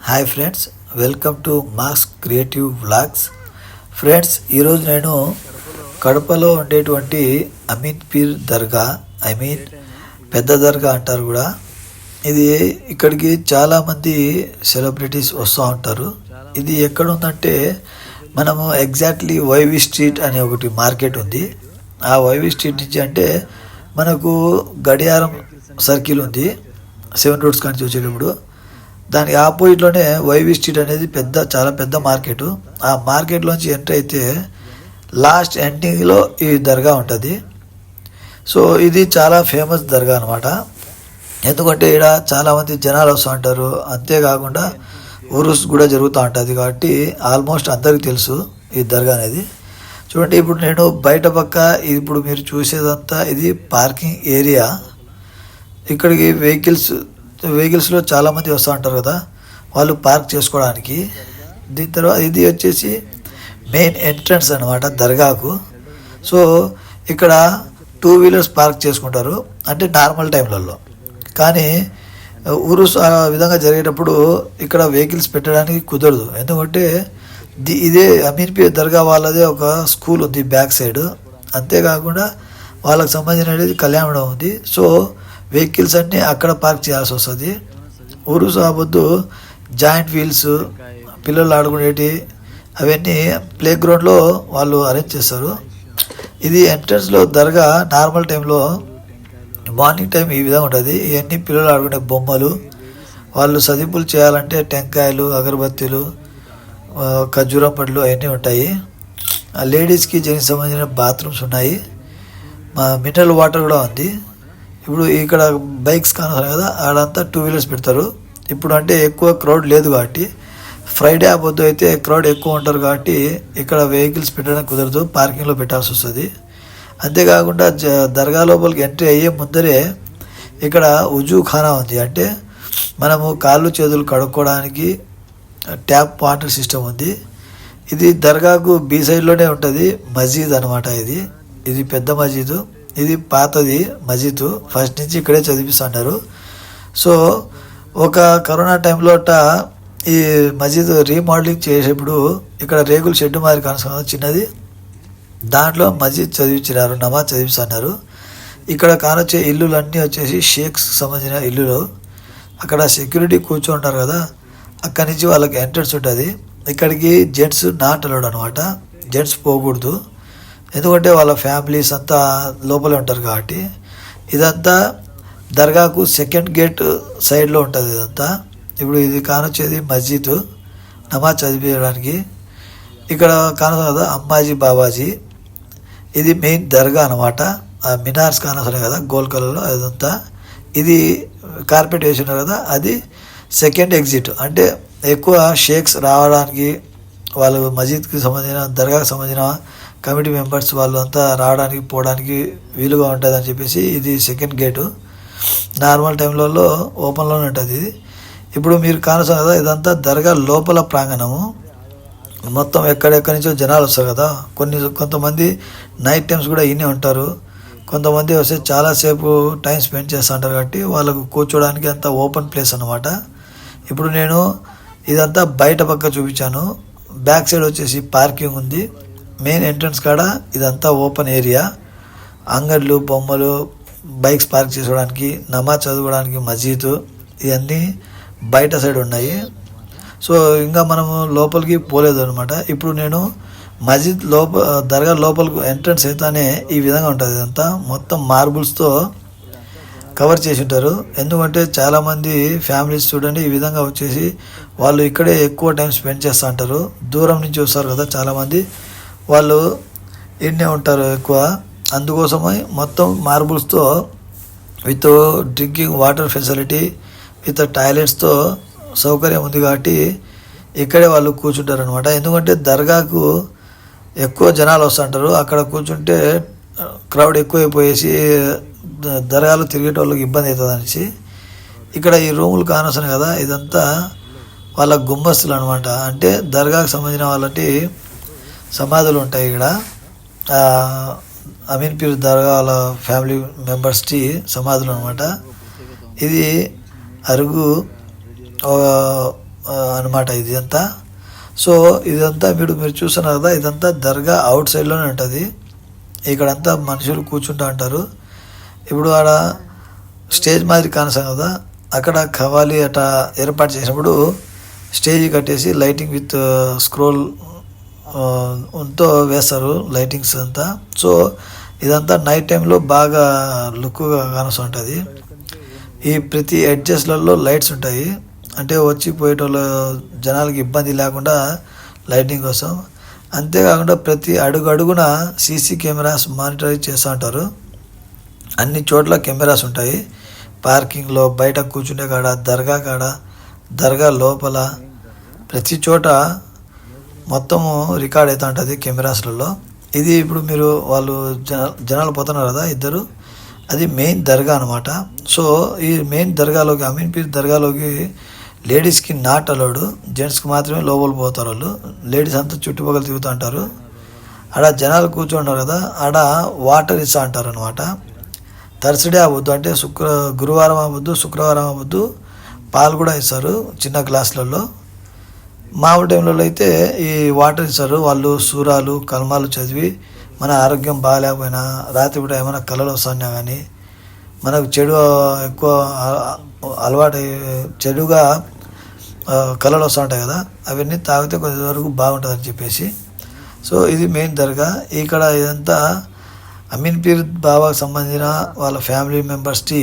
Hi friends, welcome to mass creative vlogs. Friends, ఈరోజు నేను కడపలో ఉండేటువంటి అమీన్ పీర్ దర్గా, పెద్ద దర్గా అంటారు కూడా. ఇది ఇక్కడికి చాలామంది సెలబ్రిటీస్ వస్తూ ఉంటారు. ఇది ఎక్కడ ఉందంటే మనము ఎగ్జాక్ట్లీ వైవి స్ట్రీట్ అనే ఒకటి మార్కెట్ ఉంది. ఆ వైవి స్ట్రీట్ నుంచి అంటే మనకు గడియారం సర్కిల్ ఉంది, 7 రోడ్స్ కానీ వచ్చేటప్పుడు. దానికి ఆపోజిట్లోనే వైవి స్ట్రీట్ అనేది చాలా పెద్ద మార్కెట్. ఆ మార్కెట్లోంచి ఎంటర్ అయితే లాస్ట్ ఎండింగ్లో ఈ దర్గా ఉంటుంది. సో ఇది చాలా ఫేమస్ దర్గా అనమాట. ఎందుకంటే ఇక్కడ చాలామంది జనాలు వస్తూ ఉంటారు. అంతేకాకుండా ఉరుస్ కూడా జరుగుతూ ఉంటుంది కాబట్టి ఆల్మోస్ట్ అందరికీ తెలుసు ఈ దర్గా అనేది. చూడండి, ఇప్పుడు నేను బయట పక్క, ఇప్పుడు మీరు చూసేదంతా ఇది పార్కింగ్ ఏరియా. ఇక్కడికి వెహికల్స్లో చాలామంది వస్తూ ఉంటారు కదా, వాళ్ళు పార్క్ చేసుకోవడానికి. దీని తర్వాత ఇది వచ్చేసి మెయిన్ ఎంట్రన్స్ అనమాట దర్గాకు. సో ఇక్కడ 2 వీలర్స్ పార్క్ చేసుకుంటారు, అంటే నార్మల్ టైంలలో. కానీ ఉరుస్ ఆ విధంగా జరిగేటప్పుడు ఇక్కడ వెహికల్స్ పెట్టడానికి కుదరదు. ఎందుకంటే ఇదే అమీన్ పీర్ దర్గా వాళ్ళదే ఒక స్కూల్ ఉంది బ్యాక్ సైడ్. అంతేకాకుండా వాళ్ళకి సంబంధించినది కళ్యాణం ఉంది. సో వెహికల్స్ అన్నీ అక్కడ పార్క్ చేయాల్సి వస్తుంది. ఊరు సాబొద్దు జాయింట్ వీల్స్, పిల్లలు ఆడుకునేటి అవన్నీ ప్లే గ్రౌండ్లో వాళ్ళు అరేంజ్ చేస్తారు. ఇది ఎంట్రన్స్లో దర్గా నార్మల్ టైంలో మార్నింగ్ టైం ఈ విధంగా ఉంటుంది. ఇవన్నీ పిల్లలు ఆడుకునే బొమ్మలు, వాళ్ళు సదింపులు చేయాలంటే టెంకాయలు, అగరబత్తీలు, ఖర్జూరం పండ్లు అవన్నీ ఉంటాయి. లేడీస్కి జెంట్స్కి సంబంధించిన బాత్రూమ్స్ ఉన్నాయి. మినరల్ వాటర్ కూడా ఉంది. ఇప్పుడు ఇక్కడ బైక్స్ కానొస్తాయి కదా, ఆడంతా 2 వీలర్స్ పెడతారు. ఇప్పుడు అంటే ఎక్కువ క్రౌడ్ లేదు కాబట్టి, ఫ్రైడే ఆ పొద్దు అయితే క్రౌడ్ ఎక్కువ ఉంటారు కాబట్టి ఇక్కడ వెహికల్స్ పెట్టడానికి కుదరదు, పార్కింగ్లో పెట్టాల్సి వస్తుంది. అంతేకాకుండా దర్గా లోపలికి ఎంట్రీ అయ్యే ముందరే ఇక్కడ ఉజూ ఖానా ఉంది. అంటే మనము కాళ్ళు చేతులు కడుక్కోవడానికి ట్యాప్ వాటర్ సిస్టమ్ ఉంది. ఇది దర్గాకు బీ సైడ్లోనే ఉంటుంది మస్జిద్ అనమాట. ఇది పెద్ద మస్జిద్. ఇది పాతది మస్జిద్, ఫస్ట్ నుంచి ఇక్కడే చదివిస్తున్నారు. సో ఒక కరోనా టైంలో ఈ మస్జిద్ రీమోడలింగ్ చేసేప్పుడు ఇక్కడ రేకుల షెడ్ మాదిరి కనుక చిన్నది, దాంట్లో మస్జిద్ చదివించినారు, నమాజ్ చదివిస్తున్నారు. ఇక్కడ కానొచ్చే ఇల్లులన్నీ వచ్చేసి షేక్స్కి సంబంధించిన ఇల్లులు. అక్కడ సెక్యూరిటీ కూర్చోంటారు కదా, అక్కడి నుంచి వాళ్ళకి ఎంట్రన్స్ ఉంటుంది. ఇక్కడికి జెంట్స్ నాట్ అలౌడ్ అనమాట, జెంట్స్ పోకూడదు. ఎందుకంటే వాళ్ళ ఫ్యామిలీస్ అంతా లోపలే ఉంటారు కాబట్టి. ఇదంతా దర్గాకు సెకండ్ గేట్ సైడ్లో ఉంటుంది ఇదంతా. ఇప్పుడు ఇది కానొచ్చేది మస్జిద్, నమాజ్ చదివించడానికి. ఇక్కడ కానొచ్చు కదా అమ్మాజీ బాబాజీ, ఇది మెయిన్ దర్గా అనమాట. ఆ మినార్స్ కానొస్తున్నాయి కదా గోల్డ్ కలర్లో, అదంతా ఇది కార్పెట్ వేసి ఉన్నారు కదా, అది సెకండ్ ఎగ్జిట్. అంటే ఎక్కువ షేక్స్ రావడానికి, వాళ్ళు మస్జిద్కి సంబంధించిన దర్గాకు సంబంధించిన కమిటీ మెంబర్స్ వాళ్ళు అంతా రావడానికి పోవడానికి వీలుగా ఉంటుందని చెప్పేసి ఇది సెకండ్ గేటు. నార్మల్ టైంలలో ఓపెన్లోనే ఉంటుంది. ఇప్పుడు మీరు కానొస్తారు కదా, ఇదంతా దర్గా లోపల ప్రాంగణము. మొత్తం ఎక్కడెక్కడి నుంచో జనాలు వస్తారు కదా, కొంతమంది నైట్ టైమ్స్ కూడా ఇన్నే ఉంటారు. కొంతమంది వస్తే చాలాసేపు టైం స్పెండ్ చేస్తూ ఉంటారు కాబట్టి వాళ్ళకు కూర్చోడానికి అంతా ఓపెన్ ప్లేస్ అనమాట. ఇప్పుడు నేను ఇదంతా బయట పక్క చూపించాను. బ్యాక్ సైడ్ వచ్చేసి పార్కింగ్ ఉంది. మెయిన్ ఎంట్రన్స్ కాడ ఇదంతా ఓపెన్ ఏరియా, అంగడ్లు, బొమ్మలు, బైక్స్ పార్క్ చేసుకోవడానికి, నమాజ్ చదువుకోవడానికి మస్జిద్, ఇవన్నీ బయట సైడ్ ఉన్నాయి. సో ఇంకా మనము లోపలికి పోలేదు అనమాట. ఇప్పుడు నేను మస్జిద్ దర్గా లోపలికి ఎంట్రన్స్ అయితేనే ఈ విధంగా ఉంటుంది. ఇదంతా మొత్తం మార్బుల్స్తో కవర్ చేసి ఉంటారు. ఎందుకంటే చాలామంది ఫ్యామిలీస్ చూడండి ఈ విధంగా వచ్చేసి వాళ్ళు ఇక్కడే ఎక్కువ టైం స్పెండ్ చేస్తూ ఉంటారు. దూరం నుంచి వస్తారు కదా చాలామంది, వాళ్ళు ఇన్నే ఉంటారు ఎక్కువ. అందుకోసమై మొత్తం మార్బుల్స్తో with drinking water facility, with టాయిలెట్స్తో సౌకర్యం ఉంది కాబట్టి ఇక్కడే వాళ్ళు కూర్చుంటారు అనమాట. ఎందుకంటే దర్గాకు ఎక్కువ జనాలు వస్తుంటారు, అక్కడ కూర్చుంటే క్రౌడ్ ఎక్కువైపోయేసి దర్గాలు తిరిగేటోళ్ళకి ఇబ్బంది అవుతుంది అనేసి ఇక్కడ ఈ రూములు కానొస్తున్నాయి కదా, ఇదంతా వాళ్ళ గుమ్మస్తులు అనమాట. అంటే దర్గాకు సంబంధించిన వాళ్ళకి సమాధులు ఉంటాయి ఇక్కడ. అమీన్ పీర్ దర్గా వాళ్ళ ఫ్యామిలీ మెంబర్స్కి సమాధులు అనమాట. ఇది అరుగు అనమాట ఇది అంతా. సో ఇదంతా మీరు చూస్తున్నారు కదా, ఇదంతా దర్గా అవుట్ సైడ్లోనే ఉంటుంది. ఇక్కడంతా మనుషులు కూర్చుంటూ ఉంటారు. ఇప్పుడు ఆడ స్టేజ్ మాదిరి కానసాం కదా, అక్కడ ఖవాలి అట్లా ఏర్పాటు చేసినప్పుడు స్టేజ్ కట్టేసి లైటింగ్ విత్ స్క్రోల్ తో వేస్తారు లైటింగ్స్ అంతా. సో ఇదంతా నైట్ టైంలో బాగా లుక్గా కానొస్తుంటుంది. ఈ ప్రతి ఎడ్జస్ట్లలో లైట్స్ ఉంటాయి, అంటే వచ్చి పోయేటోళ్ళ జనాలకి ఇబ్బంది లేకుండా లైటింగ్ కోసం. అంతేకాకుండా ప్రతి అడుగున సీసీ కెమెరాస్ మానిటరింగ్ చేస్తూ ఉంటారు. అన్ని చోట్ల కెమెరాస్ ఉంటాయి, పార్కింగ్లో, బయట కూర్చునే కాడ, దర్గా లోపల, ప్రతి చోట మొత్తము రికార్డ్ అవుతూ ఉంటుంది కెమెరాస్లలో. ఇది ఇప్పుడు మీరు వాళ్ళు జనాలు పోతున్నారు కదా ఇద్దరు, అది మెయిన్ దర్గా అనమాట. సో ఈ మెయిన్ దర్గాలోకి, అమీన్ పీర్ దర్గాలోకి లేడీస్కి నాట్ అలౌడ్, జెంట్స్కి మాత్రమే లోపల పోతారు వాళ్ళు. లేడీస్ అంతా చుట్టుపక్కల తిరుగుతూ ఉంటారు. ఆడ జనాలు కూర్చుంటారు కదా, ఆడ వాటర్ ఇస్తూ ఉంటారు అనమాట. థర్స్డే అవ్వద్దు, అంటే గురువారం అవ్వద్దు, శుక్రవారం అవ్వద్దు, పాలు కూడా ఇస్తారు చిన్న గ్లాసులలో. మామూలు టైంలో అయితే ఈ వాటర్ ఇస్తారు. వాళ్ళు సూరాలు కల్మాలు చదివి మన ఆరోగ్యం బాగాలేకపోయినా, రాత్రి పూట ఏమైనా కళలు వస్తున్నా కానీ, మనకు చెడు ఎక్కువ అలవాటు, చెడుగా కళలు వస్తూ ఉంటాయి కదా, అవన్నీ తాగితే కొద్ది వరకు బాగుంటుందని చెప్పేసి. సో ఇది మెయిన్ దర్గా. ఇక్కడ ఇదంతా అమీన్ పీర్ బాబాకు సంబంధించిన వాళ్ళ ఫ్యామిలీ మెంబర్స్కి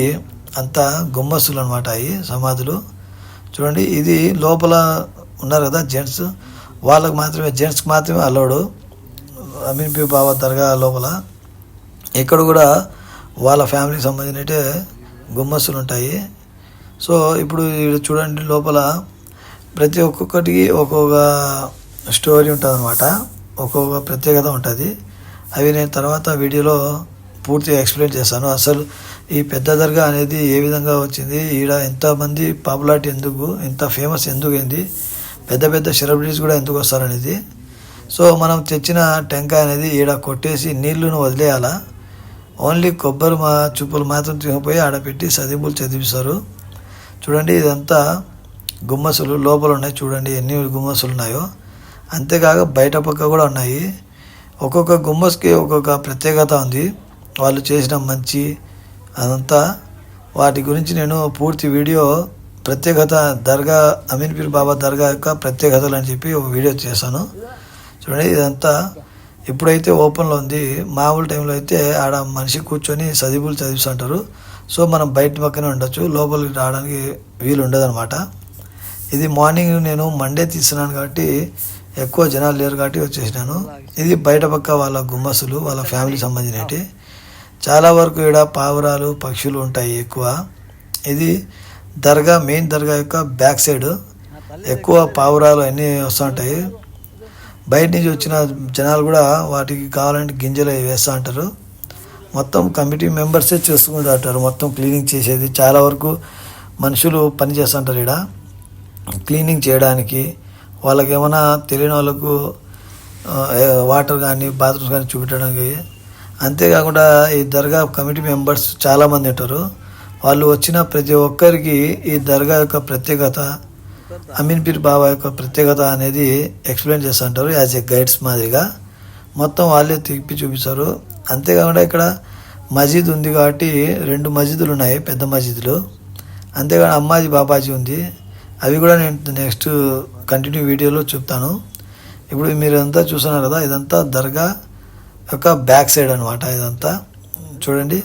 అంతా గుమ్మస్తులు అనమాట. ఈ సమాధులు చూడండి. ఇది లోపల ఉన్నారు కదా జెంట్స్, వాళ్ళకి మాత్రమే, జెంట్స్కి మాత్రమే అలౌడు అమీన్ పీర్ బాబా దర్గా లోపల. ఇక్కడ కూడా వాళ్ళ ఫ్యామిలీకి సంబంధించిన గుమ్మస్తులు ఉంటాయి. సో ఇప్పుడు చూడండి, లోపల ప్రతి ఒక్కొక్కటికి ఒక్కొక్క స్టోరీ ఉంటుంది అనమాట, ఒక్కొక్క ప్రత్యేకత ఉంటుంది. అవి నేను తర్వాత వీడియోలో పూర్తిగా ఎక్స్ప్లెయిన్ చేస్తాను. అసలు ఈ పెద్ద దర్గా అనేది ఏ విధంగా వచ్చింది, ఈడ ఎంతమంది పాపులారిటీ ఎందుకు, ఇంత ఫేమస్ ఎందుకు అయింది, పెద్ద పెద్ద సెలబ్రిటీస్ కూడా ఎందుకు వస్తారనేది. సో మనం తెచ్చిన టెంకాయ అనేది ఈడ కొట్టేసి నీళ్లను వదిలేయాలా, ఓన్లీ కొబ్బరి చుప్పులు మాత్రం తినిపోయి ఆడపెట్టి చదింపులు చదివిస్తారు. చూడండి ఇదంతా గుమ్మసులు లోపల ఉన్నాయి, చూడండి ఎన్ని గుమ్మసులు ఉన్నాయో. అంతేకాక బయట పక్క కూడా ఉన్నాయి. ఒక్కొక్క గుమ్మస్కి ఒక్కొక్క ప్రత్యేకత ఉంది, వాళ్ళు చేసిన మంచి అదంతా. వాటి గురించి నేను పూర్తి వీడియో, ప్రత్యేకత దర్గా, అమీన్ పీర్ బాబా దర్గా యొక్క ప్రత్యేకతలు అని చెప్పి ఒక వీడియో చేశాను. చూడండి ఇదంతా ఇప్పుడైతే ఓపెన్లో ఉంది. మామూలు టైంలో అయితే ఆడ మనిషి కూర్చొని చదివులు చదివిస్తుంటారు. సో మనం బయట పక్కనే ఉండొచ్చు, లోపలికి రావడానికి వీలు ఉండదు అనమాట. ఇది మార్నింగ్ నేను మండే తీస్తున్నాను కాబట్టి ఎక్కువ జనాలు లేరు కాబట్టి వచ్చేసినాను. ఇది బయట పక్క వాళ్ళ గుమ్మసులు, వాళ్ళ ఫ్యామిలీ సంబంధించినవి. చాలా వరకు ఇక్కడ పావురాలు, పక్షులు ఉంటాయి ఎక్కువ. ఇది దర్గా, మెయిన్ దర్గా యొక్క బ్యాక్ సైడ్ ఎక్కువ పావురాలు అన్నీ వస్తుంటాయి. బయట నుంచి వచ్చిన జనాలు కూడా వాటికి కావాలంటే గింజలు వేస్తూ ఉంటారు. మొత్తం కమిటీ మెంబర్సే చేసుకుంటూ ఉంటారు మొత్తం క్లీనింగ్ చేసేది. చాలా వరకు మనుషులు పని చేస్తుంటారు ఇక్కడ క్లీనింగ్ చేయడానికి. వాళ్ళకి ఏమైనా తెలియని వాళ్ళకు వాటర్ కానీ బాత్రూమ్స్ కానీ చూపించడానికి. అంతేకాకుండా ఈ దర్గా కమిటీ మెంబర్స్ చాలామంది ఉంటారు. వాళ్ళు వచ్చిన ప్రతి ఒక్కరికి ఈ దర్గా యొక్క ప్రత్యేకత, అమీన్ పీర్ బాబా యొక్క ప్రత్యేకత అనేది ఎక్స్ప్లెయిన్ చేస్తుంటారు యాజ్ ఏ గైడ్స్ మాదిరిగా. మొత్తం వాళ్ళే తిప్పి చూపిస్తారు. అంతేకాకుండా ఇక్కడ మసీద్ ఉంది కాబట్టి 2 మసీదులు ఉన్నాయి, పెద్ద మసీదులు. అంతేకాకుండా అమ్మాజీ బాబాజీ ఉంది, అవి కూడా నేను నెక్స్ట్ కంటిన్యూ వీడియోలో చెప్తాను. ఇప్పుడు మీరు అంతా చూస్తున్నారు కదా, ఇదంతా దర్గా యొక్క బ్యాక్ సైడ్ అనమాట. ఇదంతా చూడండి,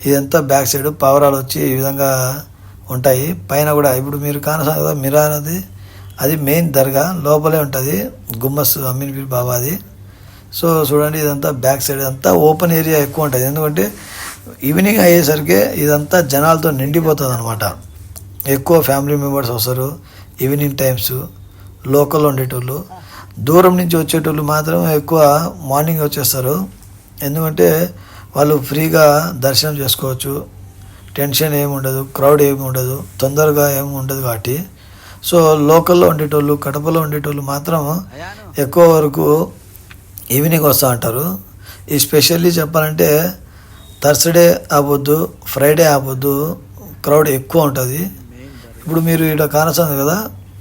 ఇదంతా బ్యాక్ సైడ్ పావురాలు వచ్చి ఈ విధంగా ఉంటాయి. పైన కూడా ఇప్పుడు మీరు కానసాం కదా మిరార్, అది మెయిన్ దర్గా లోపలే ఉంటుంది గుమ్మస్ అమీన్ పీర్ బాబాది. సో చూడండి ఇదంతా బ్యాక్ సైడ్, అంతా ఓపెన్ ఏరియా ఎక్కువ ఉంటుంది. ఎందుకంటే ఈవినింగ్ అయ్యేసరికి ఇదంతా జనాలతో నిండిపోతుంది అనమాట. ఎక్కువ ఫ్యామిలీ మెంబర్స్ వస్తారు ఈవినింగ్ టైమ్స్. లోకల్లో ఉండేటోళ్ళు, దూరం నుంచి వచ్చేటోళ్ళు మాత్రం ఎక్కువ మార్నింగ్ వచ్చేస్తారు. ఎందుకంటే వాళ్ళు ఫ్రీగా దర్శనం చేసుకోవచ్చు, టెన్షన్ ఏమి ఉండదు, క్రౌడ్ ఏమి ఉండదు, తొందరగా ఏమి ఉండదు కాబట్టి. సో లోకల్లో ఉండేటోళ్ళు, కడపలో ఉండేటోళ్ళు మాత్రం ఎక్కువ వరకు ఈవినింగ్ వస్తూ ఉంటారు. ఈ స్పెషల్లీ చెప్పాలంటే థర్స్డే అవ్వద్దు, ఫ్రైడే అవ్వద్దు, క్రౌడ్ ఎక్కువ ఉంటుంది. ఇప్పుడు మీరు ఇక్కడ కానొస్తుంది కదా,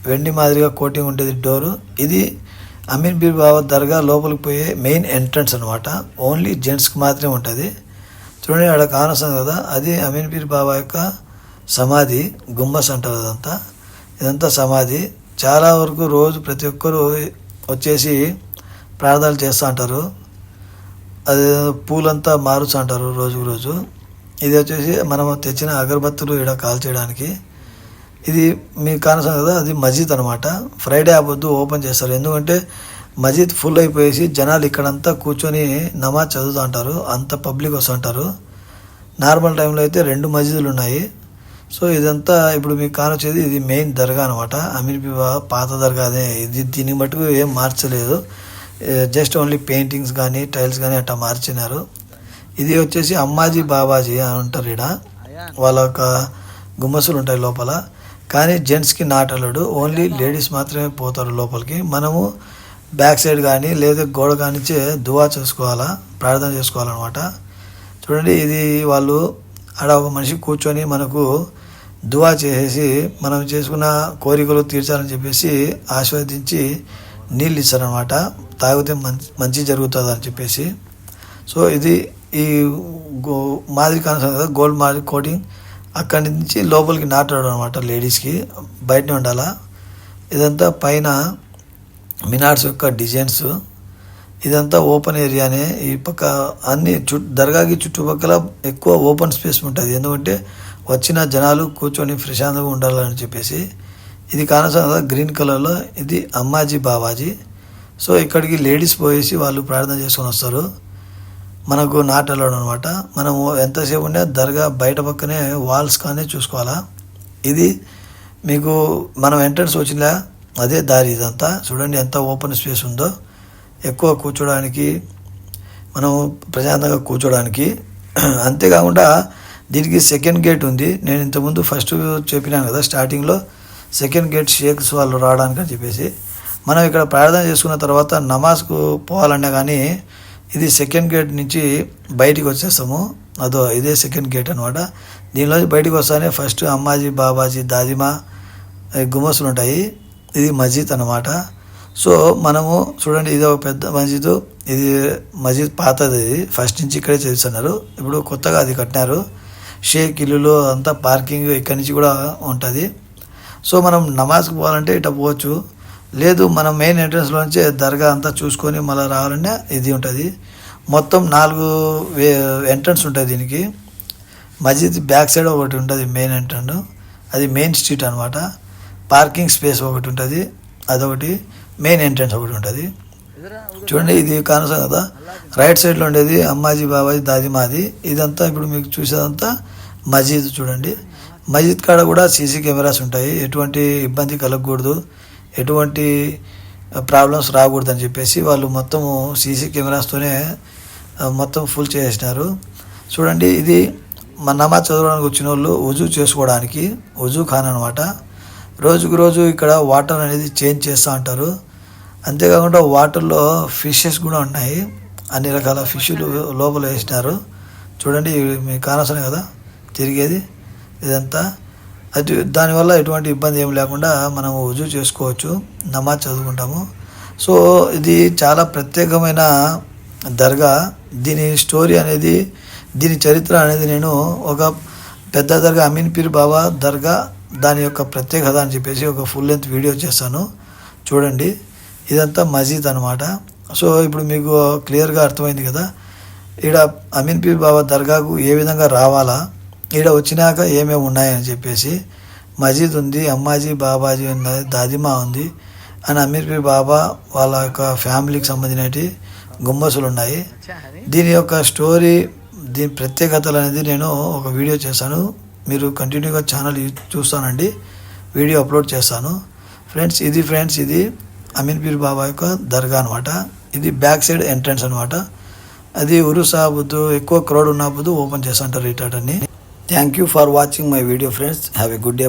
వెండి మాదిరిగా కోటింగ్ ఉండేది డోరు. ఇది అమీన్ పీర్ బాబా దర్గా లోపలికి పోయే మెయిన్ ఎంట్రన్స్ అనమాట. ఓన్లీ జెంట్స్కి మాత్రమే ఉంటుంది. చూడండి అక్కడ కానొస్తుంది కదా, అది అమీన్ పీర్ బాబా యొక్క సమాధి. గుమ్మస్ అంటారు ఇదంతా సమాధి. చాలా వరకు రోజు ప్రతి ఒక్కరు వచ్చేసి ప్రార్థనలు చేస్తూ ఉంటారు. అది పూలంతా మారుస్తూ అంటారు రోజుకు రోజు. ఇది వచ్చేసి మనం తెచ్చిన అగరబత్తులు ఇక్కడ కాల్ చేయడానికి. ఇది మీకు కానొస్తుంది కదా, అది మస్జిద్ అనమాట. ఫ్రైడే పొద్దు ఓపెన్ చేస్తారు. ఎందుకంటే మస్జిద్ ఫుల్ అయిపోయేసి జనాలు ఇక్కడంతా కూర్చొని నమాజ్ చదువుతూ ఉంటారు. అంత పబ్లిక్ వస్తుంటారు. నార్మల్ టైంలో అయితే 2 మస్జిదులు ఉన్నాయి. సో ఇదంతా ఇప్పుడు మీకు కానొచ్చేది ఇది మెయిన్ దర్గా అనమాట. అమీర్ పీర్ బాబా పాత దర్గా అదే. ఇది దీని మటుకు ఏం మార్చలేదు. జస్ట్ ఓన్లీ పెయింటింగ్స్ కానీ టైల్స్ కానీ అట్లా మార్చినారు. ఇది వచ్చేసి అమ్మాజీ బాబాజీ అని ఉంటారు. ఇక్కడ వాళ్ళ యొక్క గుమ్మసులు ఉంటాయి లోపల. కానీ జెంట్స్కి నాట్ అలౌడ్. ఓన్లీ లేడీస్ మాత్రమే పోతారు లోపలికి. మనము బ్యాక్ సైడ్ కానీ లేదా గోడ కానిచ్చే దువా చేసుకోవాలా, ప్రార్థన చేసుకోవాలన్నమాట. చూడండి ఇది వాళ్ళు ఆడ ఒక మనిషి కూర్చొని మనకు దువా చేసేసి మనం చేసుకున్న కోరికలు తీర్చాలని చెప్పేసి ఆశీర్వదించి నీళ్ళు ఇస్తారనమాట. తాగితే మంచి జరుగుతుంది అని చెప్పేసి. సో ఇది ఈ మాదిరి కాన్సెప్ట్ కదా, గోల్డ్ మాదిరి కోటింగ్. అక్కడి నుంచి లోపలికి నాటాడు అనమాట. లేడీస్కి బయటనే ఉండాలా. ఇదంతా పైన మినార్స్ యొక్క డిజైన్స్. ఇదంతా ఓపెన్ ఏరియానే. ఈ పక్క అన్ని దర్గాకి చుట్టుపక్కల ఎక్కువ ఓపెన్ స్పేస్ ఉంటుంది. ఎందుకంటే వచ్చిన జనాలు కూర్చొని ప్రశాంతంగా ఉండాలని చెప్పేసి. ఇది కానొస్తుంది గ్రీన్ కలర్లో, ఇది అమ్మాజీ బాబాజీ. సో ఇక్కడికి లేడీస్ పోయేసి వాళ్ళు ప్రార్థన చేసుకొని వస్తారు. మనకు నాట్ అలౌడ్ అనమాట. మనము ఎంతసేపు ఉండే దర్గా బయట పక్కనే వాల్స్ కానీ చూసుకోవాలా. ఇది మీకు మనం ఎంట్రన్స్ వచ్చిందా అదే దారి. ఇదంతా చూడండి ఎంత ఓపెన్ స్పేస్ ఉందో. ఎక్కువ కూర్చోడానికి, మనం ప్రశాంతంగా కూర్చోడానికి. అంతేకాకుండా దీనికి సెకండ్ గేట్ ఉంది. నేను ఇంతకుముందు ఫస్ట్ చెప్పినాను కదా స్టార్టింగ్లో, సెకండ్ గేట్ షేక్స్ వాళ్ళు రావడానికి అని చెప్పేసి. మనం ఇక్కడ ప్రార్థన చేసుకున్న తర్వాత నమాజ్కు పోవాలన్నా కానీ ఇది సెకండ్ గేట్ నుంచి బయటికి వచ్చేస్తాము. ఇదే సెకండ్ గేట్ అనమాట. దీనిలో బయటికి వస్తానే ఫస్ట్ అమ్మాజీ బాబాజీ దాదిమా గుమ్మసులు ఉంటాయి. ఇది మస్జిద్ అనమాట. సో మనము చూడండి ఇది ఒక పెద్ద మస్జిద్. ఇది మస్జిద్ పాతది. ఇది ఫస్ట్ నుంచి ఇక్కడే చేస్తున్నారు. ఇప్పుడు కొత్తగా అది కట్టినారు. షేక్ ఇల్లులు అంతా పార్కింగ్ ఇక్కడి నుంచి కూడా ఉంటుంది. సో మనం నమాజ్కి పోవాలంటే ఇట్లా పోవచ్చు. లేదు మనం మెయిన్ ఎంట్రన్స్లో నుంచే దర్గా అంతా చూసుకొని మళ్ళీ రావాలంటే ఇది ఉంటుంది. మొత్తం 4 ఎంట్రన్స్ ఉంటాయి దీనికి. మస్జిద్ బ్యాక్ సైడ్ ఒకటి ఉంటుంది మెయిన్ ఎంట్రన్స్. అది మెయిన్ స్ట్రీట్ అనమాట. పార్కింగ్ స్పేస్ ఒకటి ఉంటుంది, అదొకటి. మెయిన్ ఎంట్రన్స్ ఒకటి ఉంటుంది. చూడండి ఇది కానొస్తుంది కదా, రైట్ సైడ్లో ఉండేది అమ్మాజీ బాబాజీ దాదిమాది. ఇదంతా ఇప్పుడు మీకు చూసేదంతా మస్జిద్. చూడండి మస్జిద్ కాడ కూడా సీసీ కెమెరాస్ ఉంటాయి. ఎటువంటి ఇబ్బంది కలగకూడదు, ఎటువంటి ప్రాబ్లమ్స్ రాకూడదు అని చెప్పేసి వాళ్ళు మొత్తము సీసీ కెమెరాస్తోనే మొత్తం ఫుల్ చేసినారు. చూడండి ఇది మన నమాజ్ చదవడానికి వచ్చిన వాళ్ళు వజూ చేసుకోవడానికి వజూ ఖాన్ అనమాట. రోజుకు రోజు ఇక్కడ వాటర్ అనేది చేంజ్ చేస్తూ ఉంటారు. అంతేకాకుండా వాటర్లో ఫిషెస్ కూడా ఉన్నాయి. అన్ని రకాల ఫిష్లు లోపల వేసినారు. చూడండి మీకు కానొస్తుంది కదా తిరిగేది ఇదంతా. అది దానివల్ల ఎటువంటి ఇబ్బంది ఏమి లేకుండా మనం వజూ చేసుకోవచ్చు, నమాజ్ చదువుకుంటాము. సో ఇది చాలా ప్రత్యేకమైన దర్గా. దీని స్టోరీ అనేది, దీని చరిత్ర అనేది నేను ఒక పెద్ద దర్గా అమీన్ పీర్ బాబా దర్గా దాని యొక్క ప్రత్యేకత అని చెప్పేసి ఒక ఫుల్ లెంత్ వీడియో చేస్తాను చూడండి. ఇదంతా మస్జిద్ అనమాట. సో ఇప్పుడు మీకు క్లియర్గా అర్థమైంది కదా ఈడ అమీన్ పీర్ బాబా దర్గాకు ఏ విధంగా రావాలా, ఈడ వచ్చినాక ఏమేమి ఉన్నాయని చెప్పేసి. మస్జిద్ ఉంది, అమ్మాజీ బాబాజీ ఉంది, దాదిమా ఉంది, అండ్ అమీర్ పీర్ బాబా వాళ్ళ యొక్క ఫ్యామిలీకి సంబంధించినవి గుమ్మసులు ఉన్నాయి. దీని యొక్క స్టోరీ, దీని ప్రత్యేకతలు అనేది నేను ఒక వీడియో చేశాను. మీరు కంటిన్యూగా ఛానల్ చూస్తానండి, వీడియో అప్లోడ్ చేస్తాను ఫ్రెండ్స్. ఇది అమీన్ పీర్ బాబా యొక్క దర్గా అనమాట. ఇది బ్యాక్ సైడ్ ఎంట్రన్స్ అనమాట. అది ఉరుసా బుద్ధు ఎక్కువ క్రౌడ్ ఉన్నప్పుడు ఓపెన్ చేస్తుంటారు ఇటాటని. Thank you for watching my video friends. Have a good day.